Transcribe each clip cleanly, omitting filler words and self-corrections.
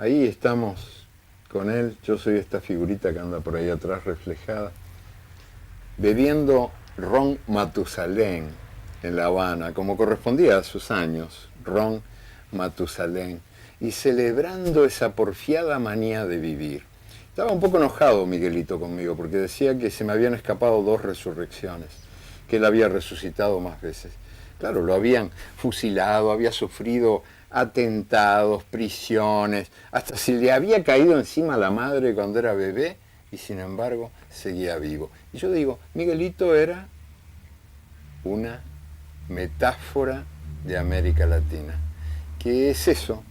Ahí estamos con él, yo soy esta figurita que anda por ahí atrás reflejada, bebiendo ron Matusalén en La Habana, como correspondía a sus años, ron Matusalén, y celebrando esa porfiada manía de vivir. Estaba un poco enojado Miguelito conmigo, porque decía que se me habían escapado 2 resurrecciones, que él había resucitado más veces. Claro, lo habían fusilado, había sufrido atentados, prisiones, hasta se le había caído encima la madre cuando era bebé, y sin embargo seguía vivo. Y yo digo, Miguelito era una metáfora de América Latina. ¿Qué es eso?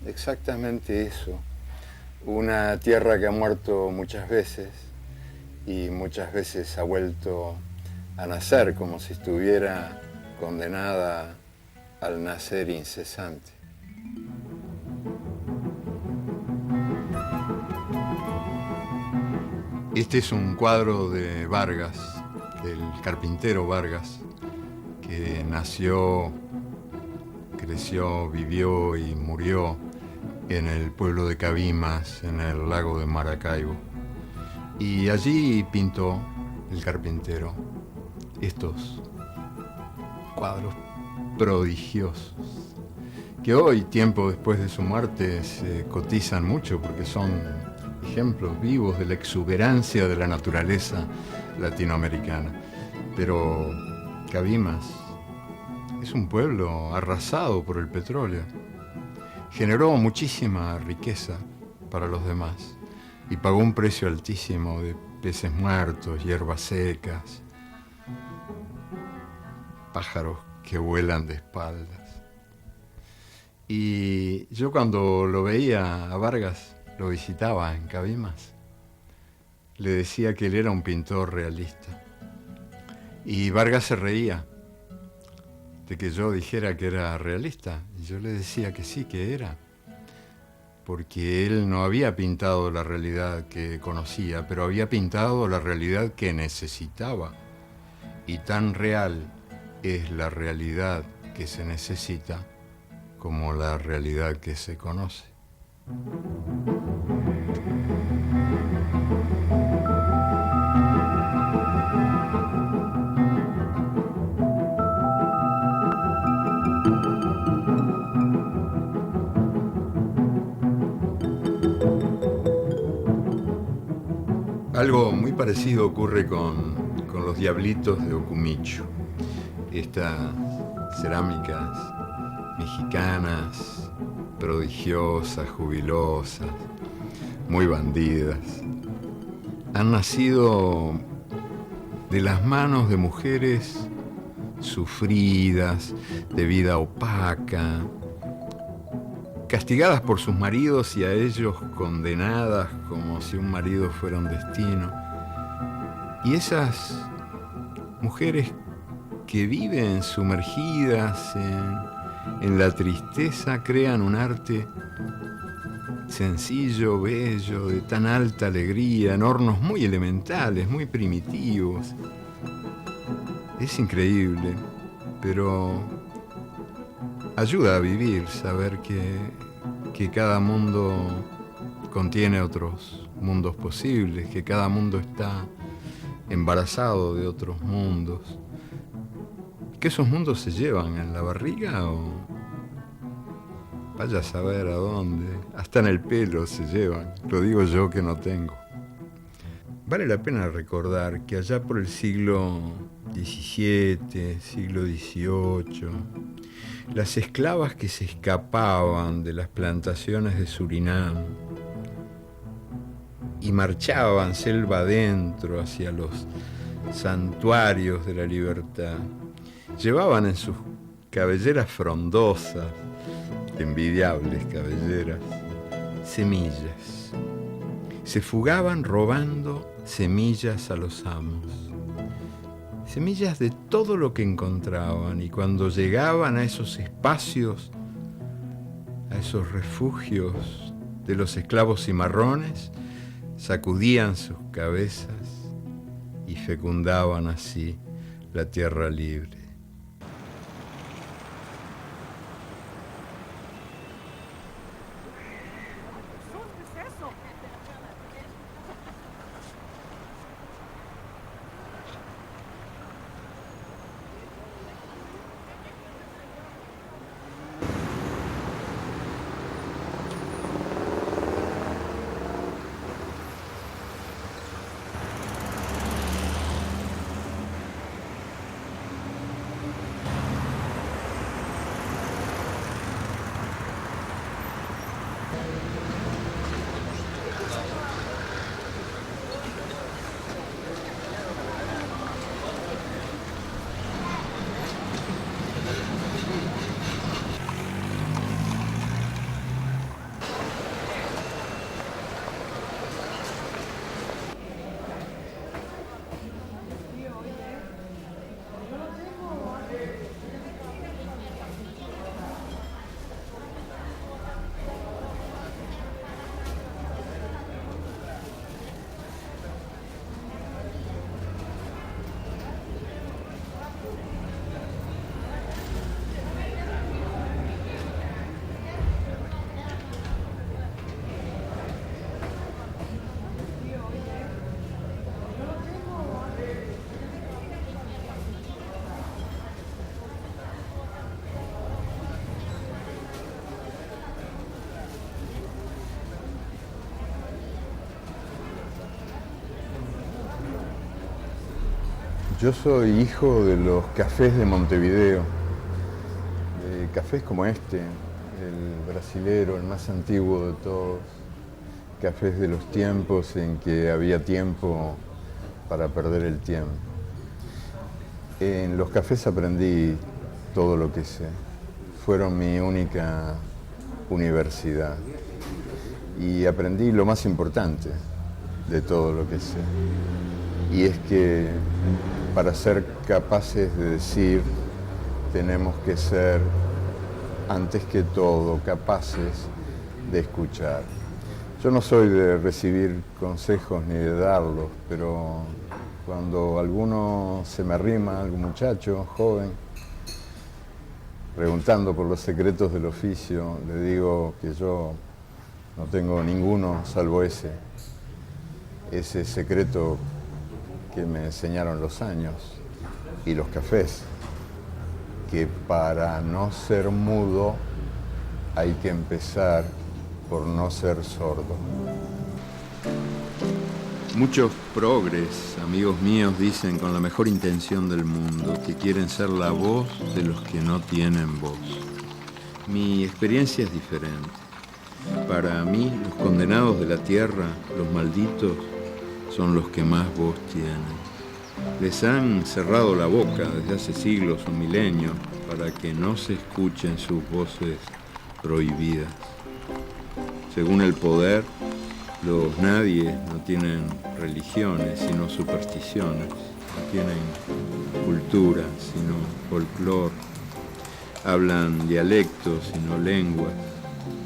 Exactamente eso. Una tierra que ha muerto muchas veces y muchas veces ha vuelto a nacer como si estuviera condenada al nacer incesante. Este es un cuadro de Vargas, del carpintero Vargas, que nació, creció, vivió y murió en el pueblo de Cabimas, en el lago de Maracaibo. Y allí pintó el carpintero estos cuadros prodigiosos, que hoy, tiempo después de su muerte, se cotizan mucho porque son ejemplos vivos de la exuberancia de la naturaleza latinoamericana. Pero Cabimas es un pueblo arrasado por el petróleo. Generó muchísima riqueza para los demás y pagó un precio altísimo de peces muertos, hierbas secas, pájaros que vuelan de espaldas. Y yo cuando lo veía a Vargas, lo visitaba en Cabimas, le decía que él era un pintor realista. Y Vargas se reía de que yo dijera que era realista. Y yo le decía que sí, que era. Porque él no había pintado la realidad que conocía, pero había pintado la realidad que necesitaba. Y tan real es la realidad que se necesita como la realidad que se conoce. Algo muy parecido ocurre con los diablitos de Ocumicho, estas cerámicas mexicanas, prodigiosas, jubilosas, muy bandidas. Han nacido de las manos de mujeres sufridas, de vida opaca, castigadas por sus maridos y a ellos condenadas como si un marido fuera un destino. Y esas mujeres que viven sumergidas en la tristeza crean un arte sencillo, bello, de tan alta alegría, en hornos muy elementales, muy primitivos. Es increíble, pero ayuda a vivir, saber que cada mundo contiene otros mundos posibles, que cada mundo está embarazado de otros mundos, que esos mundos se llevan en la barriga o vaya a saber a dónde, hasta en el pelo se llevan, lo digo yo que no tengo. Vale la pena recordar que allá por el siglo XVII, siglo XVIII, las esclavas que se escapaban de las plantaciones de Surinam y marchaban selva adentro hacia los santuarios de la libertad, llevaban en sus cabelleras frondosas, envidiables cabelleras, semillas. Se fugaban robando semillas a los amos. Semillas de todo lo que encontraban, y cuando llegaban a esos espacios, a esos refugios de los esclavos cimarrones, sacudían sus cabezas y fecundaban así la tierra libre. Yo soy hijo de los cafés de Montevideo, de cafés como este, el brasilero, el más antiguo de todos, cafés de los tiempos en que había tiempo para perder el tiempo. En los cafés aprendí todo lo que sé, fueron mi única universidad y aprendí lo más importante de todo lo que sé, y es que para ser capaces de decir tenemos que ser, antes que todo, capaces de escuchar. Yo no soy de recibir consejos ni de darlos, pero cuando alguno se me arrima, algún muchacho joven, preguntando por los secretos del oficio, le digo que yo no tengo ninguno salvo ese secreto que me enseñaron los años y los cafés, que para no ser mudo hay que empezar por no ser sordo. Muchos progres, amigos míos, dicen con la mejor intención del mundo que quieren ser la voz de los que no tienen voz. Mi experiencia es diferente. Para mí, los condenados de la tierra, los malditos, son los que más voz tienen. Les han cerrado la boca desde hace siglos o milenios para que no se escuchen sus voces prohibidas. Según el poder, los nadies no tienen religiones, sino supersticiones. No tienen cultura, sino folclore. Hablan dialectos, sino lenguas.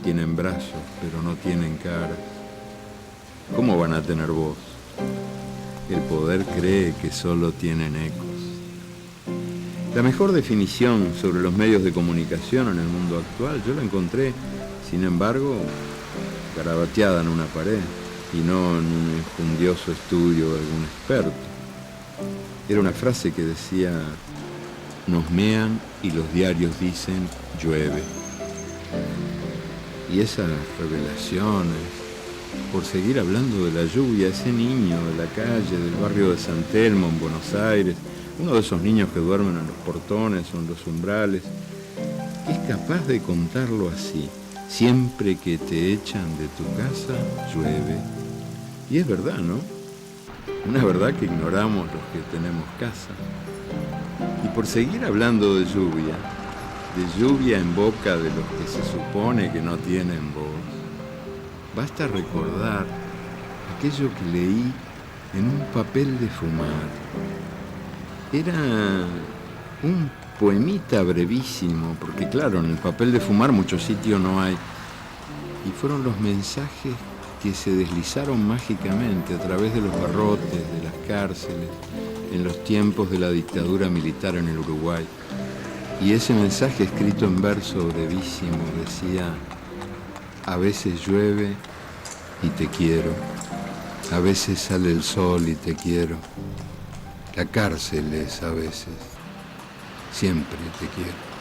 Tienen brazos, pero no tienen cara. ¿Cómo van a tener voz? El poder cree que solo tienen ecos. La mejor definición sobre los medios de comunicación en el mundo actual yo la encontré, sin embargo, garabateada en una pared y no en un enjundioso estudio de algún experto. Era una frase que decía: nos mean y los diarios dicen llueve. Y esas revelaciones, por seguir hablando de la lluvia, ese niño de la calle, del barrio de San Telmo en Buenos Aires, uno de esos niños que duermen en los portones o en los umbrales, es capaz de contarlo así: siempre que te echan de tu casa, llueve. Y es verdad, ¿no? Una verdad que ignoramos los que tenemos casa. Y por seguir hablando de lluvia en boca de los que se supone que no tienen voz, basta recordar aquello que leí en un papel de fumar. Era un poemita brevísimo, porque claro, en el papel de fumar mucho sitio no hay. Y fueron los mensajes que se deslizaron mágicamente a través de los barrotes, de las cárceles, en los tiempos de la dictadura militar en el Uruguay. Y ese mensaje escrito en verso brevísimo decía: a veces llueve y te quiero, a veces sale el sol y te quiero, la cárcel es a veces, siempre te quiero.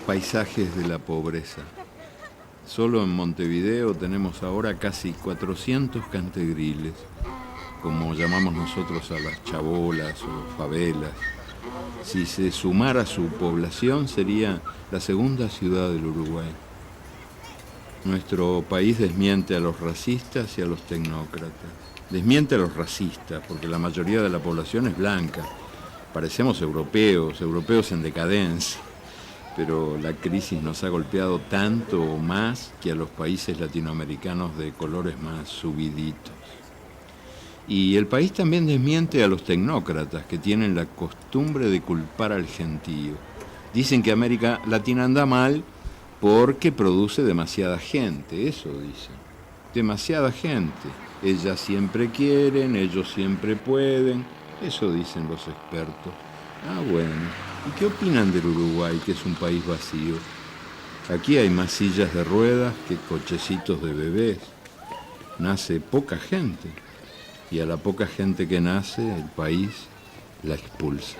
Paisajes de la pobreza. Solo en Montevideo tenemos ahora casi 400 cantegriles, como llamamos nosotros a las chabolas o favelas. Si se sumara su población, sería la segunda ciudad del Uruguay. Nuestro país desmiente a los racistas y a los tecnócratas. Desmiente a los racistas, porque la mayoría de la población es blanca. Parecemos europeos en decadencia. Pero la crisis nos ha golpeado tanto o más que a los países latinoamericanos de colores más subiditos. Y el país también desmiente a los tecnócratas que tienen la costumbre de culpar al gentío. Dicen que América Latina anda mal porque produce demasiada gente, eso dicen. Demasiada gente. Ellas siempre quieren, ellos siempre pueden, eso dicen los expertos. Ah, bueno. ¿Y qué opinan del Uruguay, que es un país vacío? Aquí hay más sillas de ruedas que cochecitos de bebés. Nace poca gente. Y a la poca gente que nace, el país la expulsa.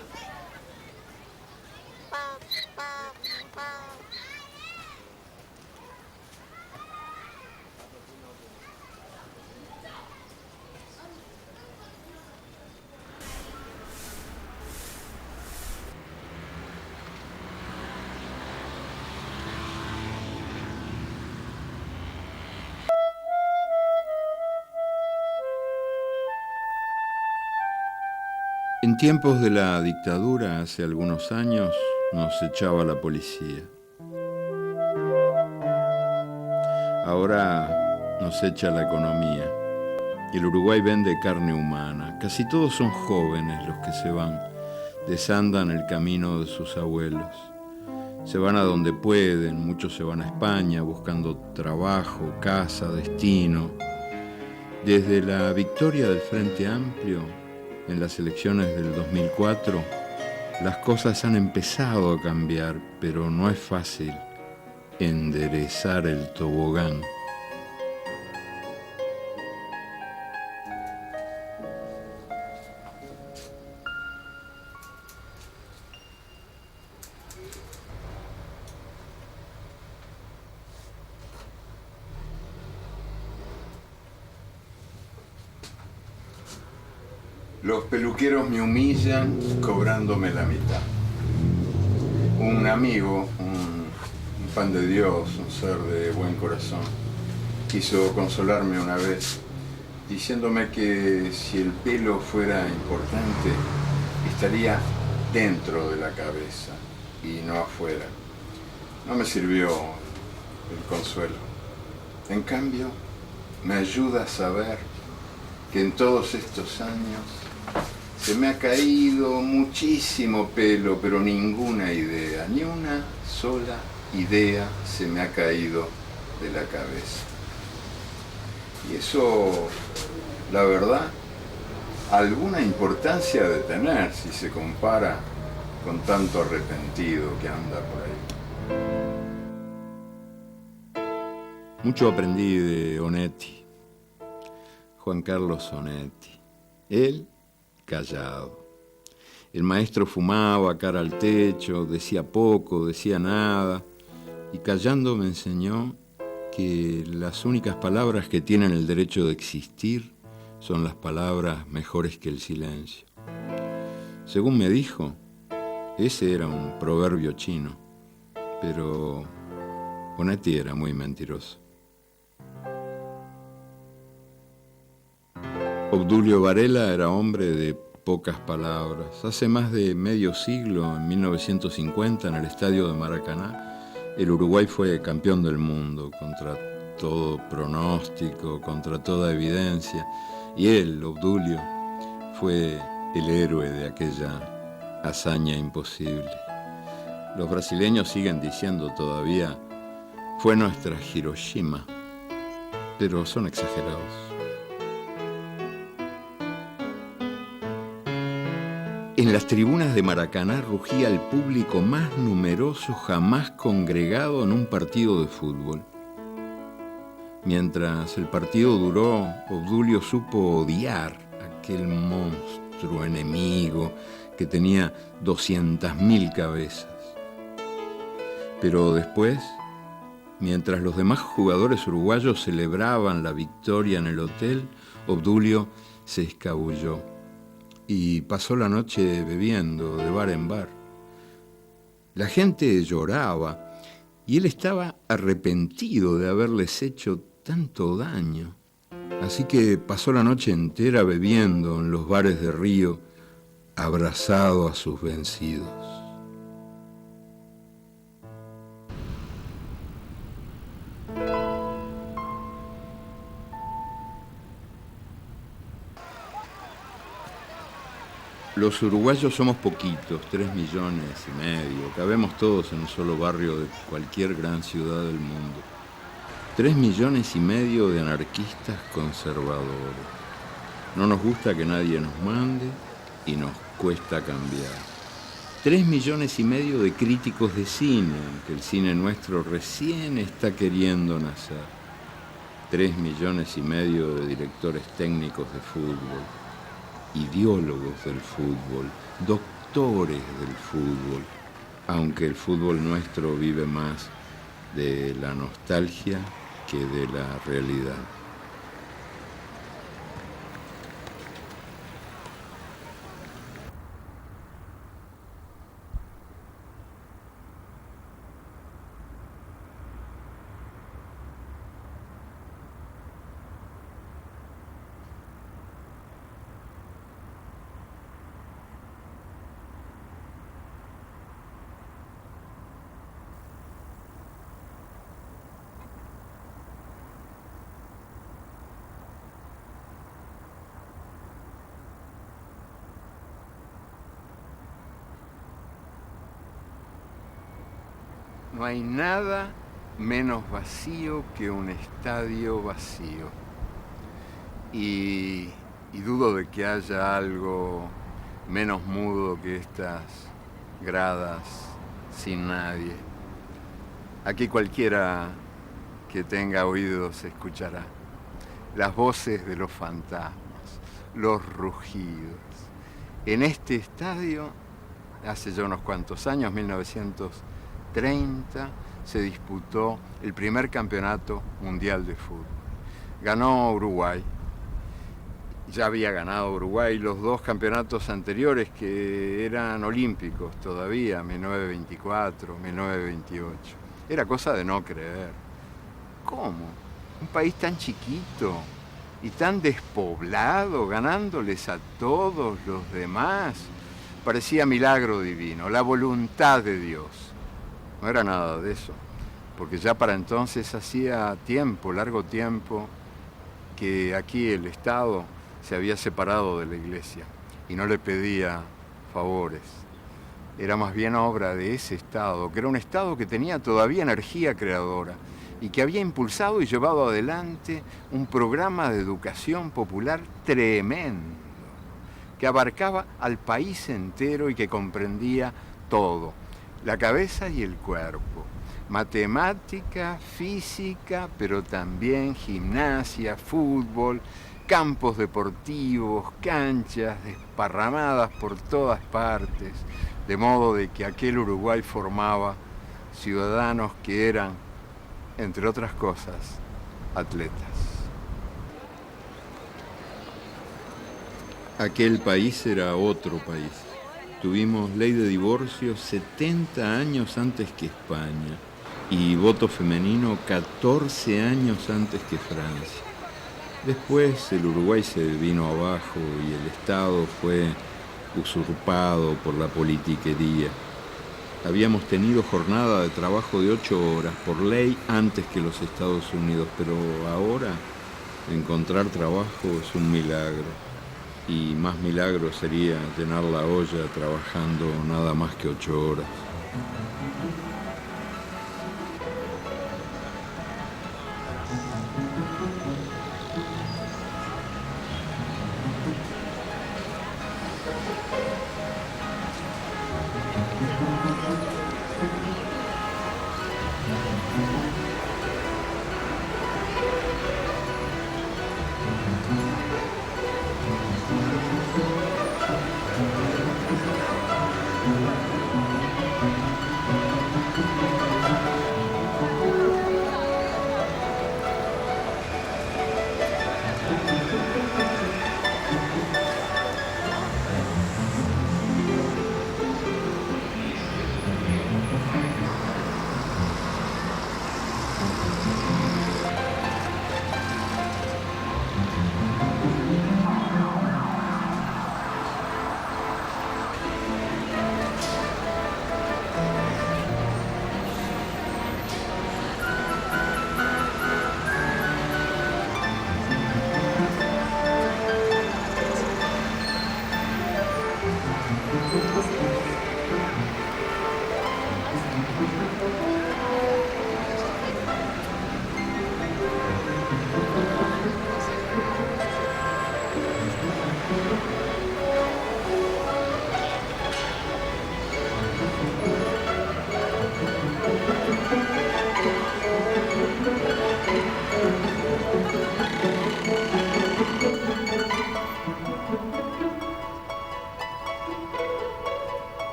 En tiempos de la dictadura, hace algunos años, nos echaba la policía. Ahora nos echa la economía. El Uruguay vende carne humana. Casi todos son jóvenes los que se van. Desandan el camino de sus abuelos. Se van a donde pueden. Muchos se van a España buscando trabajo, casa, destino. Desde la victoria del Frente Amplio en las elecciones del 2004, las cosas han empezado a cambiar, pero no es fácil enderezar el tobogán. Los peluqueros me humillan cobrándome la mitad. Un amigo, un pan de Dios, un ser de buen corazón, quiso consolarme una vez diciéndome que si el pelo fuera importante, estaría dentro de la cabeza y no afuera. No me sirvió el consuelo. En cambio, me ayuda a saber que en todos estos años se me ha caído muchísimo pelo, pero ninguna idea, ni una sola idea se me ha caído de la cabeza. Y eso, la verdad, alguna importancia de tener si se compara con tanto arrepentido que anda por ahí. Mucho aprendí de Onetti, Juan Carlos Onetti. Él, callado. El maestro fumaba cara al techo, decía poco, decía nada, y callando me enseñó que las únicas palabras que tienen el derecho de existir son las palabras mejores que el silencio. Según me dijo, ese era un proverbio chino, pero Onetti era muy mentiroso. Obdulio Varela era hombre de pocas palabras. Hace más de medio siglo, en 1950, en el estadio de Maracaná, el Uruguay fue campeón del mundo contra todo pronóstico, contra toda evidencia. Y él, Obdulio, fue el héroe de aquella hazaña imposible. Los brasileños siguen diciendo todavía, fue nuestra Hiroshima, pero son exagerados. En las tribunas de Maracaná rugía el público más numeroso jamás congregado en un partido de fútbol. Mientras el partido duró, Obdulio supo odiar a aquel monstruo enemigo que tenía 200.000 cabezas. Pero después, mientras los demás jugadores uruguayos celebraban la victoria en el hotel, Obdulio se escabulló y pasó la noche bebiendo de bar en bar. La gente lloraba y él estaba arrepentido de haberles hecho tanto daño. Así que pasó la noche entera bebiendo en los bares de Río, abrazado a sus vencidos. Los uruguayos somos poquitos, 3,5 millones. Cabemos todos en un solo barrio de cualquier gran ciudad del mundo. 3,5 millones de anarquistas conservadores. No nos gusta que nadie nos mande y nos cuesta cambiar. 3,5 millones de críticos de cine, que el cine nuestro recién está queriendo nacer. 3,5 millones de directores técnicos de fútbol, ideólogos del fútbol, doctores del fútbol, aunque el fútbol nuestro vive más de la nostalgia que de la realidad. No hay nada menos vacío que un estadio vacío. Y dudo de que haya algo menos mudo que estas gradas sin nadie. Aquí cualquiera que tenga oídos escuchará las voces de los fantasmas, los rugidos. En este estadio, hace ya unos cuantos años, 1930, se disputó el primer campeonato mundial de fútbol. Ganó Uruguay. Ya había ganado Uruguay los dos campeonatos anteriores que eran olímpicos todavía, 1924, 1928. Era cosa de no creer. ¿Cómo? Un país tan chiquito y tan despoblado, ganándoles a todos los demás. Parecía milagro divino, la voluntad de Dios. No era nada de eso, porque ya para entonces hacía tiempo, largo tiempo, que aquí el Estado se había separado de la Iglesia y no le pedía favores. Era más bien obra de ese Estado, que era un Estado que tenía todavía energía creadora y que había impulsado y llevado adelante un programa de educación popular tremendo, que abarcaba al país entero y que comprendía todo, la cabeza y el cuerpo, matemática, física, pero también gimnasia, fútbol, campos deportivos, canchas desparramadas por todas partes, de modo de que aquel Uruguay formaba ciudadanos que eran, entre otras cosas, atletas. Aquel país era otro país. Tuvimos ley de divorcio 70 años antes que España y voto femenino 14 años antes que Francia. Después el Uruguay se vino abajo y el Estado fue usurpado por la politiquería. Habíamos tenido jornada de trabajo de 8 horas por ley antes que los Estados Unidos, pero ahora encontrar trabajo es un milagro. Y más milagro sería llenar la olla trabajando nada más que 8 horas.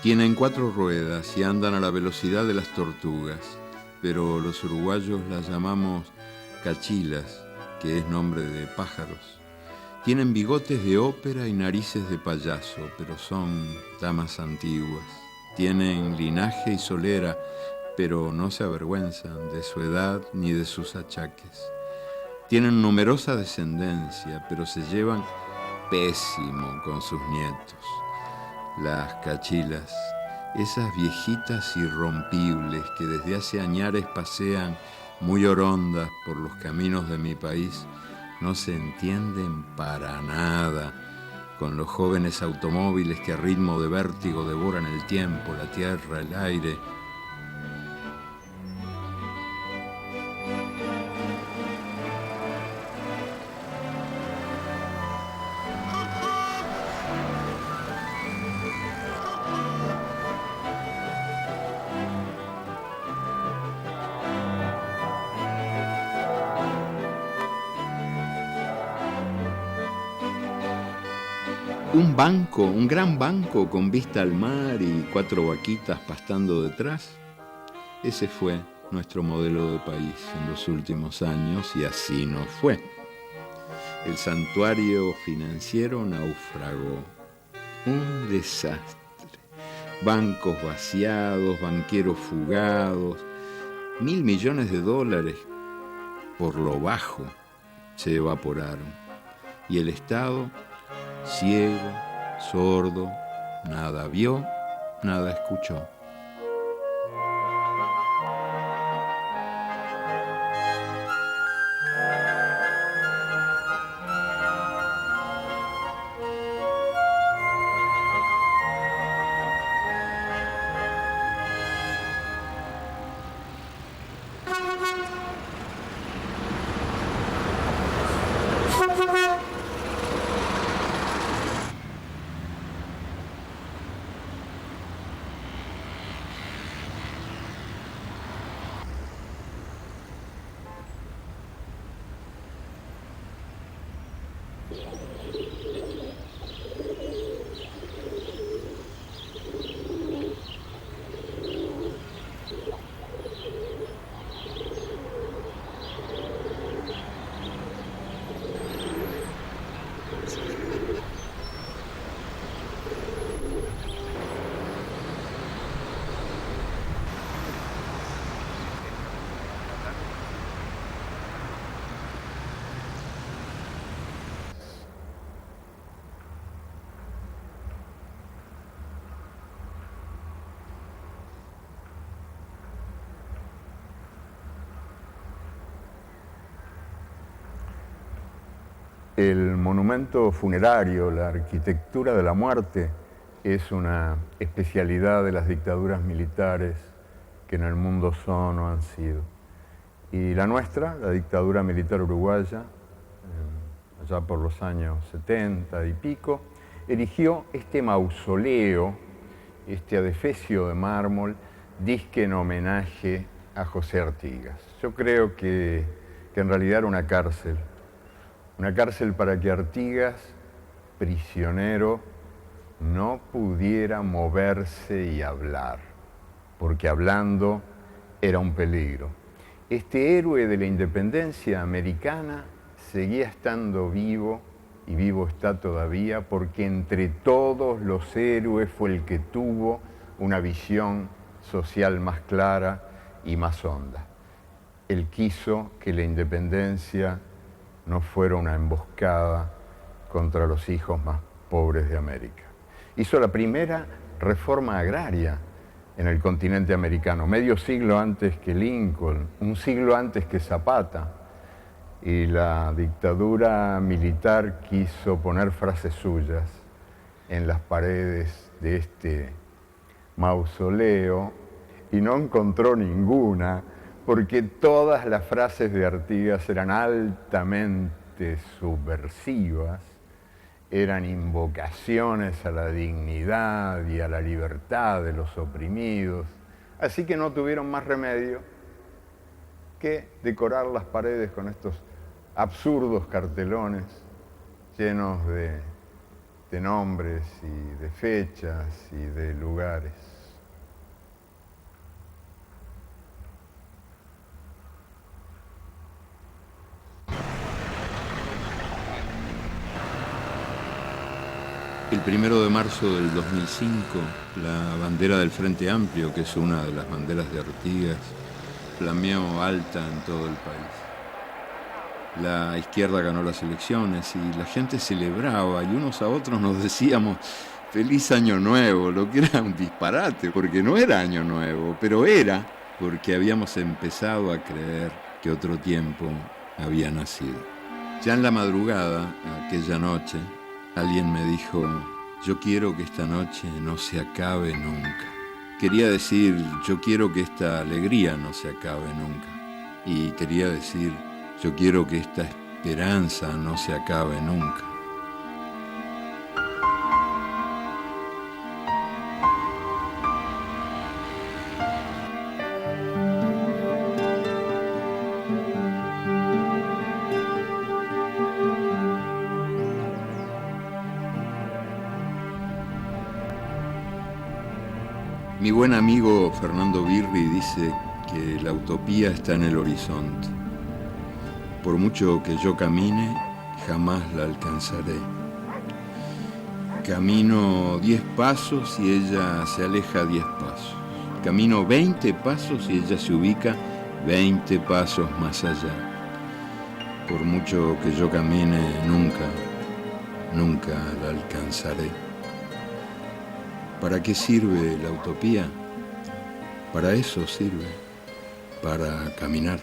Tienen 4 ruedas y andan a la velocidad de las tortugas, pero los uruguayos las llamamos cachilas, que es nombre de pájaros. Tienen bigotes de ópera y narices de payaso, pero son damas antiguas. Tienen linaje y solera, pero no se avergüenzan de su edad ni de sus achaques. Tienen numerosa descendencia, pero se llevan pésimo con sus nietos. Las cachilas, esas viejitas irrompibles que desde hace añares pasean muy orondas por los caminos de mi país, no se entienden para nada con los jóvenes automóviles que a ritmo de vértigo devoran el tiempo, la tierra, el aire. Un banco, un gran banco con vista al mar y 4 vaquitas pastando detrás. Ese fue nuestro modelo de país en los últimos años y así nos fue. El santuario financiero naufragó. Un desastre. Bancos vaciados, banqueros fugados, $1.000 millones por lo bajo se evaporaron. Y el Estado, ciego, sordo, nada vio, nada escuchó. El monumento funerario, la arquitectura de la muerte, es una especialidad de las dictaduras militares que en el mundo son o han sido. Y la nuestra, la dictadura militar uruguaya, allá por los años 70 y pico, erigió este mausoleo, este adefesio de mármol, disque en homenaje a José Artigas. Yo creo que en realidad era una cárcel para que Artigas, prisionero, no pudiera moverse y hablar, porque hablando era un peligro. Este héroe de la independencia americana seguía estando vivo, y vivo está todavía, porque entre todos los héroes fue el que tuvo una visión social más clara y más honda. Él quiso que la independencia no fuera una emboscada contra los hijos más pobres de América. Hizo la primera reforma agraria en el continente americano, medio siglo antes que Lincoln, un siglo antes que Zapata, y la dictadura militar quiso poner frases suyas en las paredes de este mausoleo y no encontró ninguna, porque todas las frases de Artigas eran altamente subversivas, eran invocaciones a la dignidad y a la libertad de los oprimidos, así que no tuvieron más remedio que decorar las paredes con estos absurdos cartelones llenos de de nombres y de fechas y de lugares. El 1 de marzo del 2005, la bandera del Frente Amplio, que es una de las banderas de Artigas, flameó alta en todo el país. La izquierda ganó las elecciones y la gente celebraba y unos a otros nos decíamos feliz año nuevo, lo que era un disparate, porque no era año nuevo, pero era porque habíamos empezado a creer que otro tiempo había nacido. Ya en la madrugada, aquella noche, alguien me dijo, yo quiero que esta noche no se acabe nunca. Quería decir, yo quiero que esta alegría no se acabe nunca. Y quería decir, yo quiero que esta esperanza no se acabe nunca. Mi buen amigo Fernando Birri dice que la utopía está en el horizonte. Por mucho que yo camine, jamás la alcanzaré. Camino 10 pasos y ella se aleja 10 pasos. Camino 20 pasos y ella se ubica 20 pasos más allá. Por mucho que yo camine, nunca la alcanzaré. ¿Para qué sirve la utopía? Para eso sirve, para caminar.